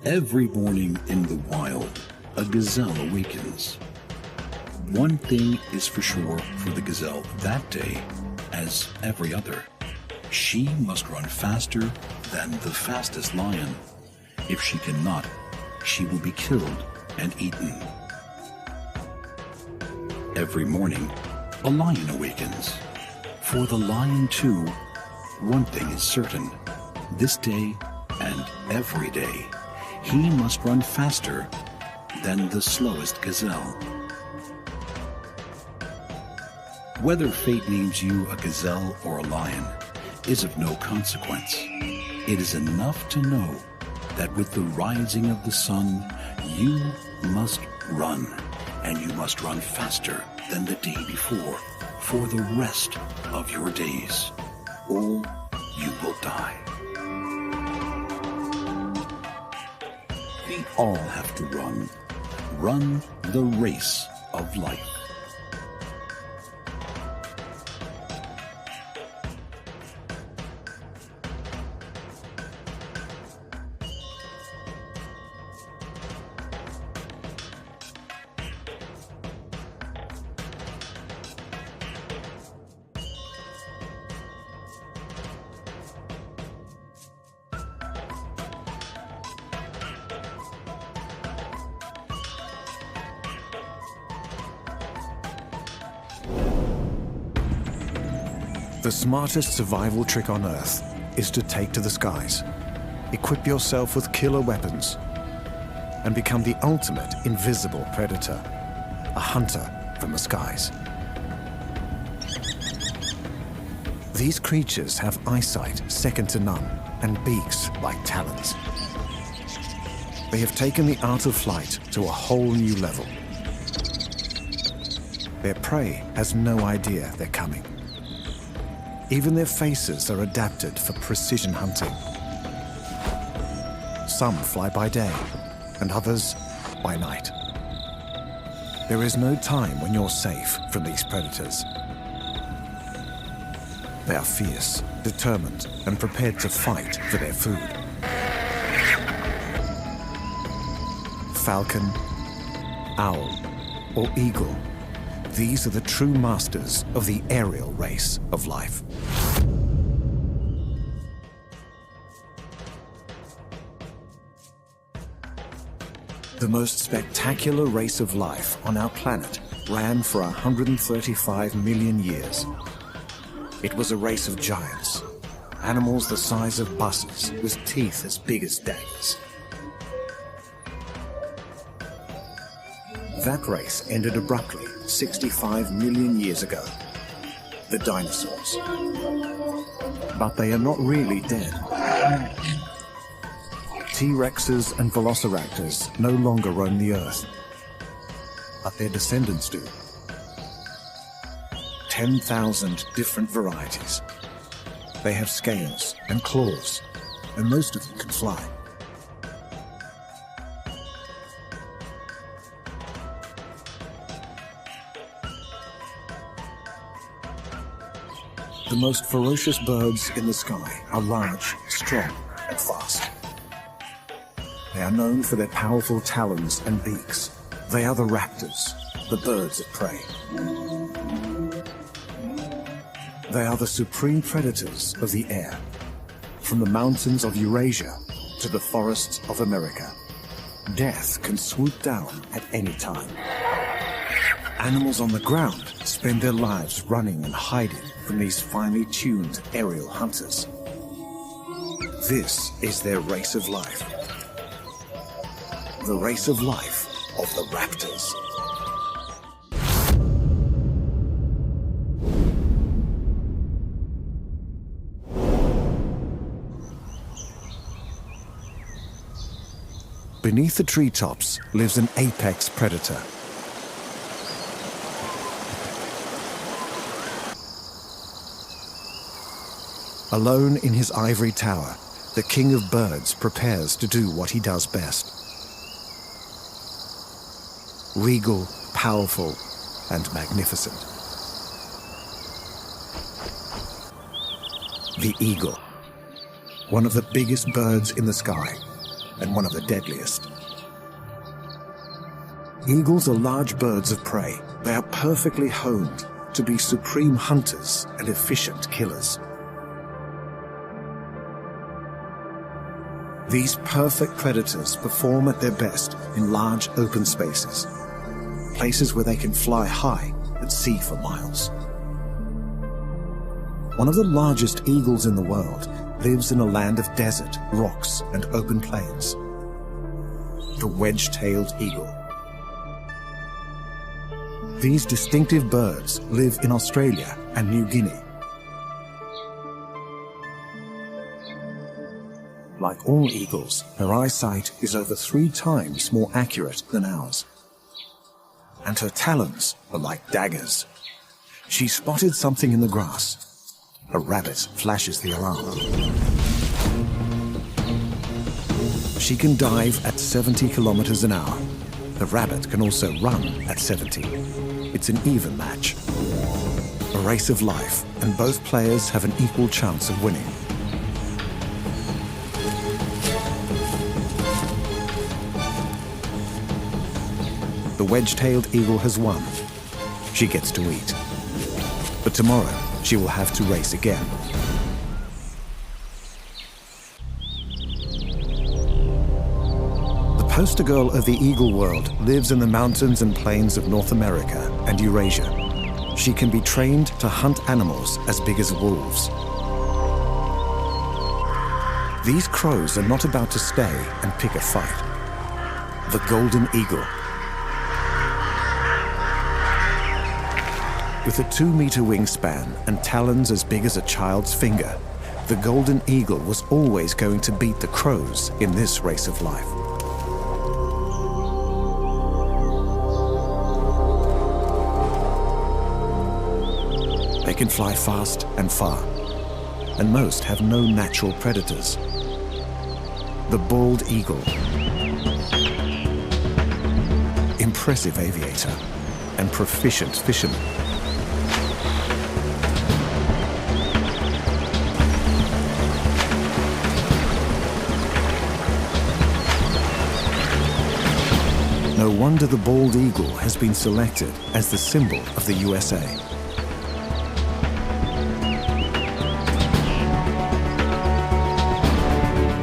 Every morning in the wild, a gazelle awakens. One thing is for sure for the gazelle that day, as every other. She must run faster than the fastest lion. If she cannot, she will be killed and eaten. Every morning, a lion awakens. For the lion too, one thing is certain. This day and every day, he must run faster than the slowest gazelle. Whether fate names you a gazelle or a lion is of no consequence. It is enough to know that with the rising of the sun, you must run, and you must run faster than the day before for the rest of your days, or you will die. We all have to run the race of life. The smartest survival trick on Earth is to take to the skies, equip yourself with killer weapons, and become the ultimate invisible predator, a hunter from the skies. These creatures have eyesight second to none and beaks like talons. They have taken the art of flight to a whole new level. Their prey has no idea they're coming. Even their faces are adapted for precision hunting. Some fly by day, and others by night. There is no time when you're safe from these predators. They are fierce, determined, and prepared to fight for their food. Falcon, owl, or eagle, these are the true masters of the aerial race of life. The most spectacular race of life on our planet ran for 135 million years. It was a race of giants, animals the size of buses with teeth as big as daggers. That race ended abruptly 65 million years ago. The dinosaurs. But they are not really dead. T-Rexes and velociraptors no longer roam the earth, but their descendants do. 10,000 different varieties. They have scales and claws, and most of them can fly. The most ferocious birds in the sky are large, strong, and fast. They are known for their powerful talons and beaks. They are the raptors, the birds of prey. They are the supreme predators of the air, from the mountains of Eurasia to the forests of America. Death can swoop down at any time. Animals on the ground spend their lives running and hiding from these finely tuned aerial hunters. This is their race of life. The race of life of the raptors. Beneath the treetops lives an apex predator. Alone in his ivory tower, the king of birds prepares to do what he does best. Regal, powerful, and magnificent. The eagle, one of the biggest birds in the sky, and one of the deadliest. Eagles are large birds of prey. They are perfectly honed to be supreme hunters and efficient killers. These perfect predators perform at their best in large open spaces, places where they can fly high and see for miles. One of the largest eagles in the world lives in a land of desert, rocks, and open plains. The wedge-tailed eagle. These distinctive birds live in Australia and New Guinea. Like all eagles, her eyesight is over 3 times more accurate than ours. And her talons are like daggers. She spotted something in the grass. A rabbit flashes the alarm. She can dive at 70 kilometers an hour. The rabbit can also run at 70. It's an even match. A race of life, and both players have an equal chance of winning. The wedge-tailed eagle has won. She gets to eat. But tomorrow, she will have to race again. The poster girl of the eagle world lives in the mountains and plains of North America and Eurasia. She can be trained to hunt animals as big as wolves. These crows are not about to stay and pick a fight. The golden eagle. With a 2-meter wingspan and talons as big as a child's finger, the golden eagle was always going to beat the crows in this race of life. They can fly fast and far, and most have no natural predators. The bald eagle. Impressive aviator and proficient fisherman. No wonder the bald eagle has been selected as the symbol of the USA.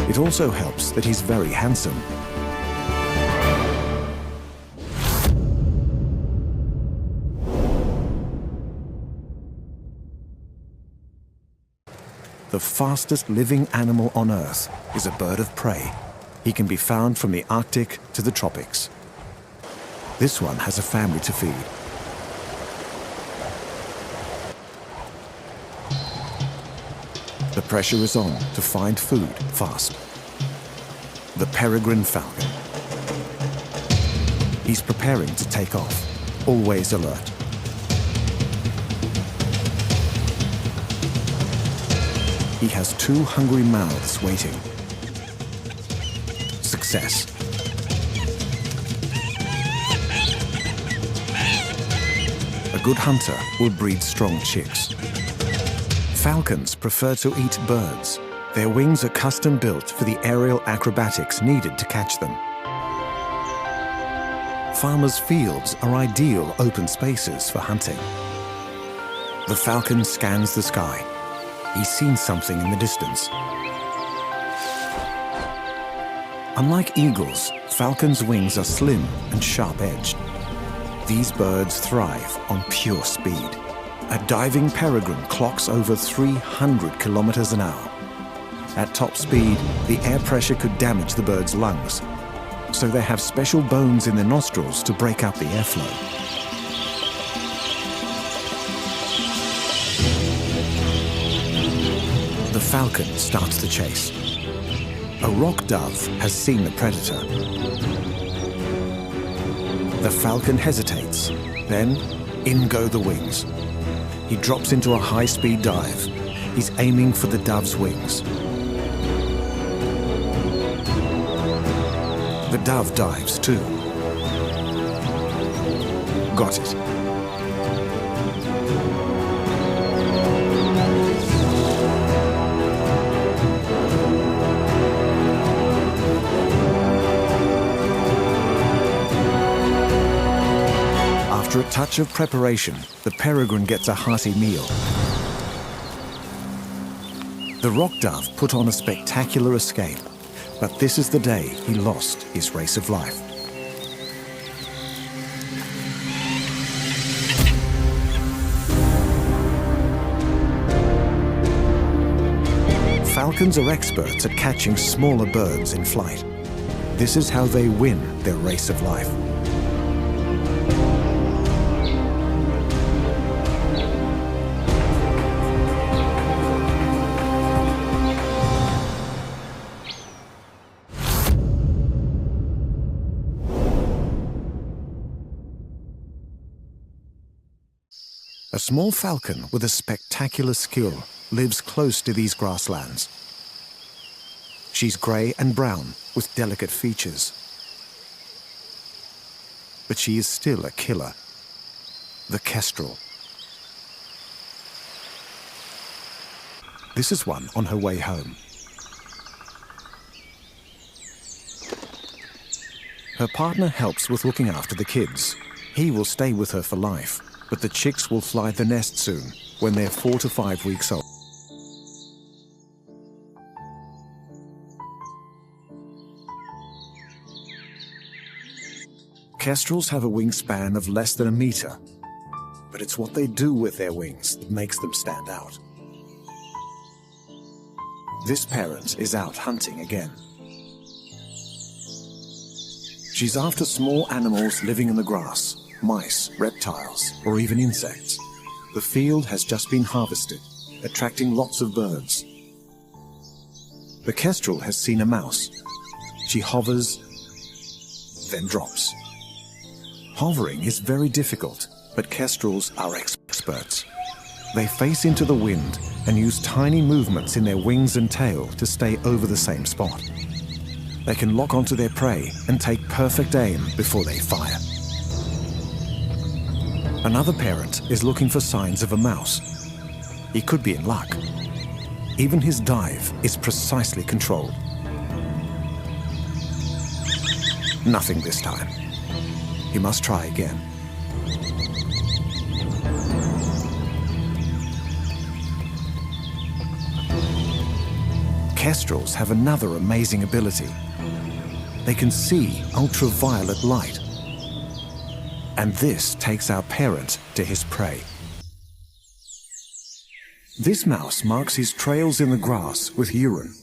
It also helps that he's very handsome. The fastest living animal on Earth is a bird of prey. He can be found from the Arctic to the tropics. This one has a family to feed. The pressure is on to find food fast. The peregrine falcon. He's preparing to take off, always alert. He has 2 hungry mouths waiting. Success. A good hunter will breed strong chicks. Falcons prefer to eat birds. Their wings are custom built for the aerial acrobatics needed to catch them. Farmers' fields are ideal open spaces for hunting. The falcon scans the sky. He's seen something in the distance. Unlike eagles, falcons' wings are slim and sharp-edged. These birds thrive on pure speed. A diving peregrine clocks over 300 kilometers an hour. At top speed, the air pressure could damage the bird's lungs, so they have special bones in their nostrils to break up the airflow. The falcon starts the chase. A rock dove has seen the predator. The falcon hesitates, then in go the wings. He drops into a high-speed dive. He's aiming for the dove's wings. The dove dives too. Got it. a touch of preparation, the peregrine gets a hearty meal. The rock dove put on a spectacular escape, but this is the day he lost his race of life. Falcons are experts at catching smaller birds in flight. This is how they win their race of life. A small falcon with a spectacular skill lives close to these grasslands. She's grey and brown with delicate features. But she is still a killer. The kestrel. This is one on her way home. Her partner helps with looking after the kids. He will stay with her for life, but the chicks will fly the nest soon, when they're 4 to 5 weeks old. Kestrels have a wingspan of less than a meter, but it's what they do with their wings that makes them stand out. This parent is out hunting again. She's after small animals living in the grass, mice, reptiles, or even insects. The field has just been harvested, attracting lots of birds. The kestrel has seen a mouse. She hovers, then drops. Hovering is very difficult, but kestrels are experts. They face into the wind and use tiny movements in their wings and tail to stay over the same spot. They can lock onto their prey and take perfect aim before they fire. Another parent is looking for signs of a mouse. He could be in luck. Even his dive is precisely controlled. Nothing this time. He must try again. Kestrels have another amazing ability. They can see ultraviolet light. And this takes our parent to his prey. This mouse marks his trails in the grass with urine.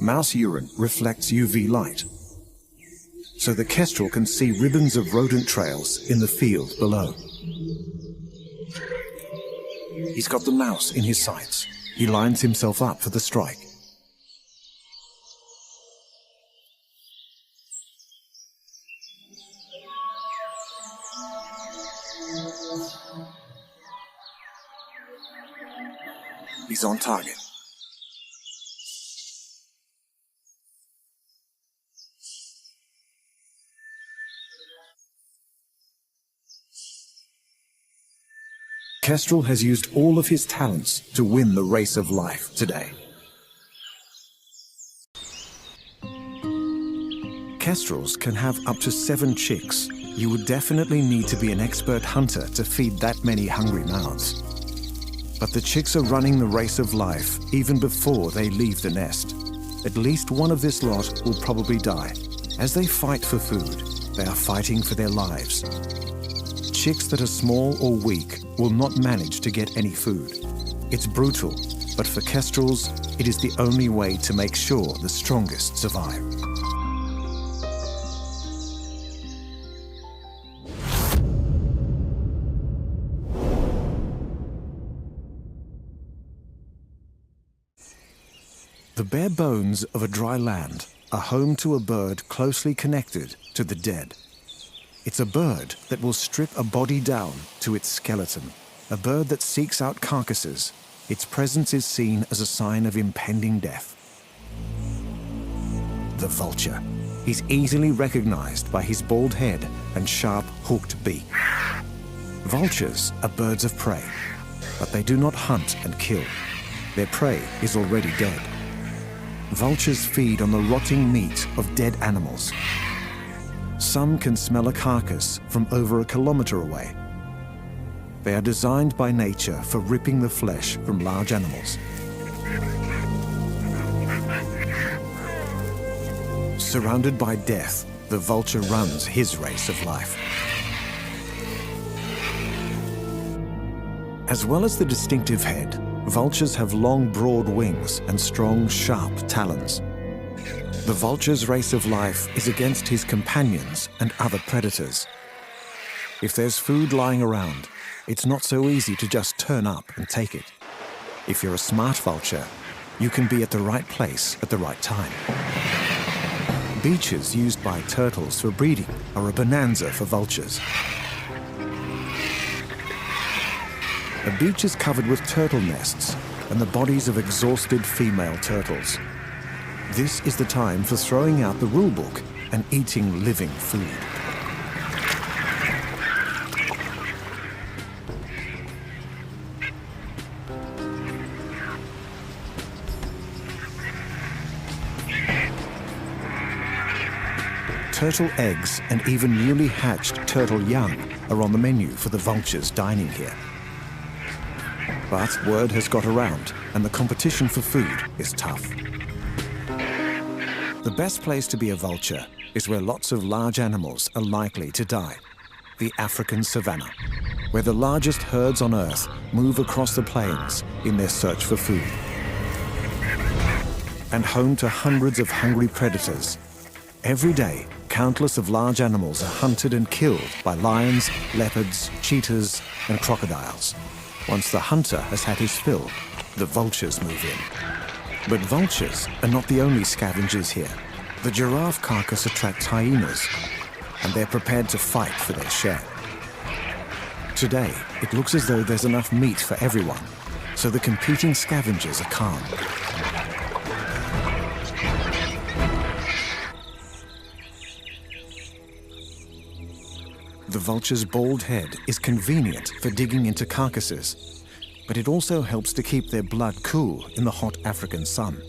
Mouse urine reflects UV light, so the kestrel can see ribbons of rodent trails in the field below. He's got the mouse in his sights. He lines himself up for the strike. He's on target. Kestrel has used all of his talents to win the race of life today. Kestrels can have up to 7 chicks. You would definitely need to be an expert hunter to feed that many hungry mouths. But the chicks are running the race of life even before they leave the nest. At least one of this lot will probably die. As they fight for food, they are fighting for their lives. Chicks that are small or weak will not manage to get any food. It's brutal, but for kestrels, it is the only way to make sure the strongest survive. The bare bones of a dry land are home to a bird closely connected to the dead. It's a bird that will strip a body down to its skeleton, a bird that seeks out carcasses. Its presence is seen as a sign of impending death. The vulture. He's easily recognized by his bald head and sharp, hooked beak. Vultures are birds of prey, but they do not hunt and kill. Their prey is already dead. Vultures feed on the rotting meat of dead animals. Some can smell a carcass from over a kilometer away. They are designed by nature for ripping the flesh from large animals. Surrounded by death, the vulture runs his race of life. As well as the distinctive head, vultures have long, broad wings and strong, sharp talons. The vulture's race of life is against his companions and other predators. If there's food lying around, it's not so easy to just turn up and take it. If you're a smart vulture, you can be at the right place at the right time. Beaches used by turtles for breeding are a bonanza for vultures. A beach is covered with turtle nests and the bodies of exhausted female turtles. This is the time for throwing out the rule book and eating living food. Turtle eggs and even newly hatched turtle young are on the menu for the vultures dining here. But word has got around and the competition for food is tough. The best place to be a vulture is where lots of large animals are likely to die. The African savanna, where the largest herds on Earth move across the plains in their search for food. And home to hundreds of hungry predators. Every day, countless of large animals are hunted and killed by lions, leopards, cheetahs, and crocodiles. Once the hunter has had his fill, the vultures move in. But vultures are not the only scavengers here. The giraffe carcass attracts hyenas, and they're prepared to fight for their share. Today, it looks as though there's enough meat for everyone, so the competing scavengers are calm. The vulture's bald head is convenient for digging into carcasses, but it also helps to keep their blood cool in the hot African sun.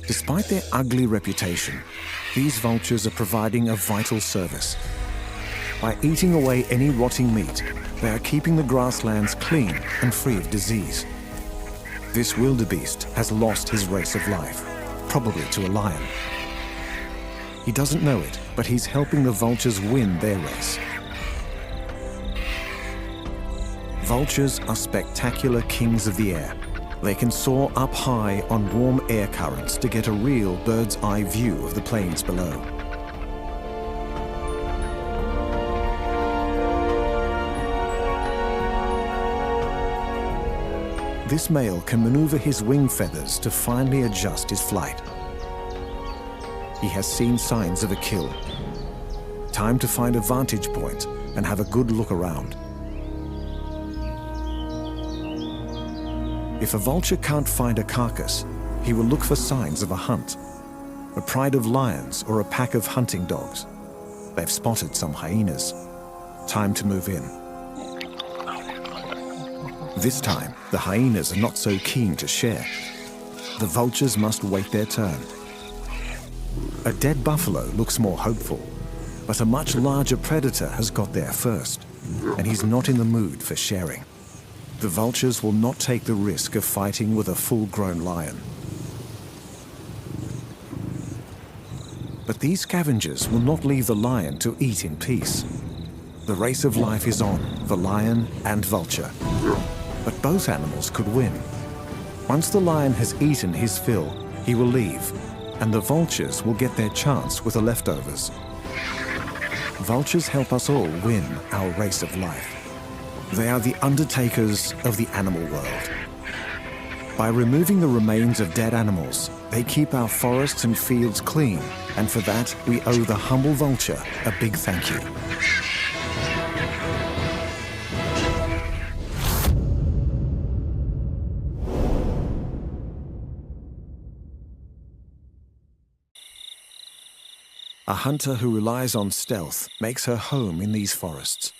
Despite their ugly reputation, these vultures are providing a vital service. By eating away any rotting meat, they are keeping the grasslands clean and free of disease. This wildebeest has lost his race of life, probably to a lion. He doesn't know it, but he's helping the vultures win their race. Vultures are spectacular kings of the air. They can soar up high on warm air currents to get a real bird's eye view of the plains below. This male can maneuver his wing feathers to finely adjust his flight. He has seen signs of a kill. Time to find a vantage point and have a good look around. If a vulture can't find a carcass, he will look for signs of a hunt, a pride of lions or a pack of hunting dogs. They've spotted some hyenas. Time to move in. This time, the hyenas are not so keen to share. The vultures must wait their turn. A dead buffalo looks more hopeful, but a much larger predator has got there first, and he's not in the mood for sharing. The vultures will not take the risk of fighting with a full-grown lion. But these scavengers will not leave the lion to eat in peace. The race of life is on for lion and vulture. But both animals could win. Once the lion has eaten his fill, he will leave, and the vultures will get their chance with the leftovers. Vultures help us all win our race of life. They are the undertakers of the animal world. By removing the remains of dead animals, they keep our forests and fields clean, and for that, we owe the humble vulture a big thank you. A hunter who relies on stealth makes her home in these forests.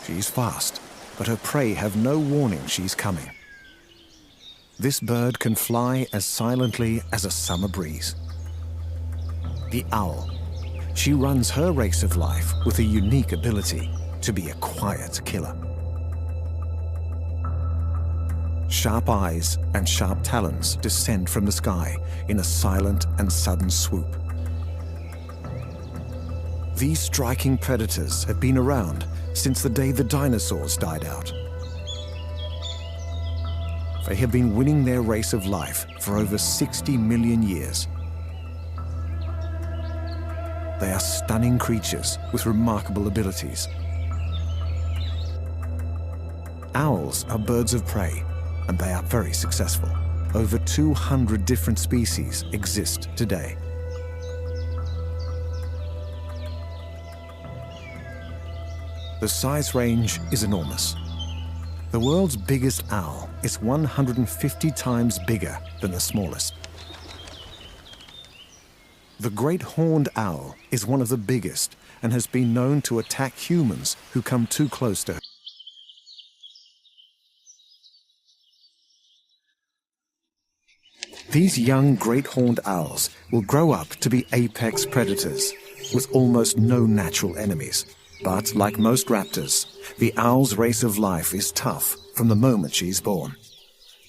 She's fast, but her prey have no warning she's coming. This bird can fly as silently as a summer breeze. The owl. she runs her race of life with a unique ability to be a quiet killer. Sharp eyes and sharp talons descend from the sky in a silent and sudden swoop. These striking predators have been around since the day the dinosaurs died out. They have been winning their race of life for over 60 million years. They are stunning creatures with remarkable abilities. Owls are birds of prey, and they are very successful. Over 200 different species exist today. The size range is enormous. The world's biggest owl is 150 times bigger than the smallest. The great horned owl is one of the biggest and has been known to attack humans who come too close to her. These young great horned owls will grow up to be apex predators with almost no natural enemies. But like most raptors, the owl's race of life is tough from the moment she is born.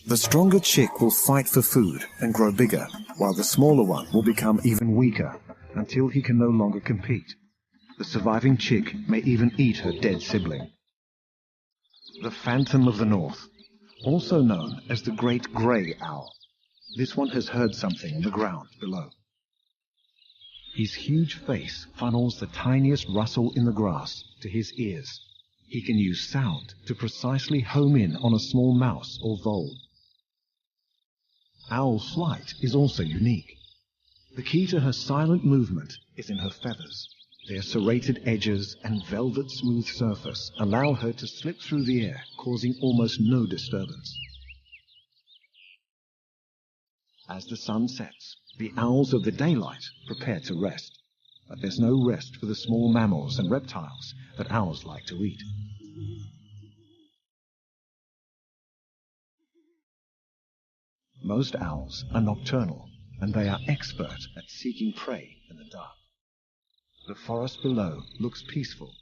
The stronger chick will fight for food and grow bigger, while the smaller one will become even weaker until he can no longer compete. The surviving chick may even eat her dead sibling. The Phantom of the North, also known as the Great Grey Owl. This one has heard something in the ground below. His huge face funnels the tiniest rustle in the grass to his ears. He can use sound to precisely home in on a small mouse or vole. Owl flight is also unique. The key to her silent movement is in her feathers. Their serrated edges and velvet smooth surface allow her to slip through the air, causing almost no disturbance. As the sun sets, the owls of the daylight prepare to rest. But there's no rest for the small mammals and reptiles that owls like to eat. Most owls are nocturnal, and they are expert at seeking prey in the dark. The forest below looks peaceful,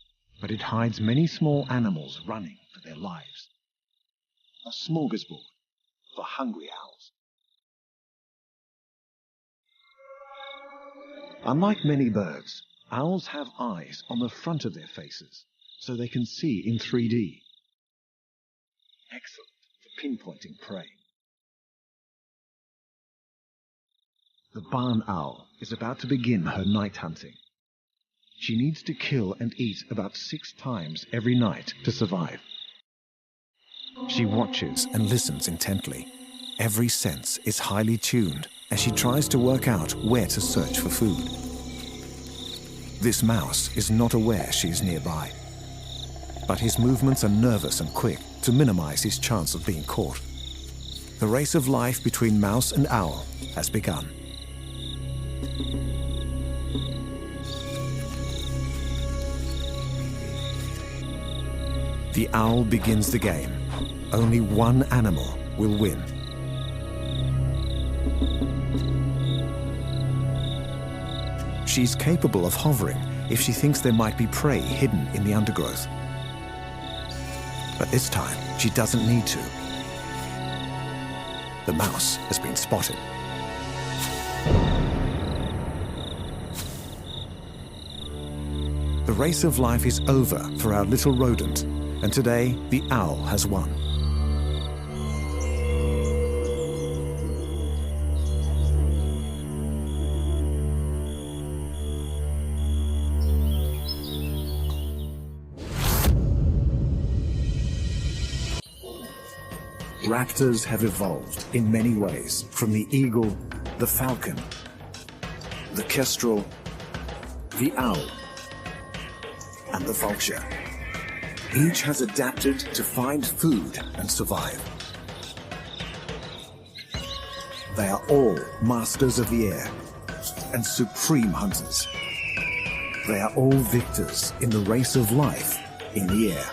but it hides many small animals running for their lives. A smorgasbord for hungry owls. Unlike many birds, owls have eyes on the front of their faces, so they can see in 3D. Excellent for pinpointing prey. The barn owl is about to begin her night hunting. She needs to kill and eat about 6 times every night to survive. She watches and listens intently. Every sense is highly tuned as she tries to work out where to search for food. This mouse is not aware she is nearby, but his movements are nervous and quick to minimize his chance of being caught. The race of life between mouse and owl has begun. The owl begins the game. Only one animal will win. She's capable of hovering if she thinks there might be prey hidden in the undergrowth. But this time, she doesn't need to. The mouse has been spotted. The race of life is over for our little rodent, and today the owl has won. Raptors have evolved in many ways, from the eagle, the falcon, the kestrel, the owl, and the vulture. Each has adapted to find food and survive. They are all masters of the air and supreme hunters. They are all victors in the race of life in the air.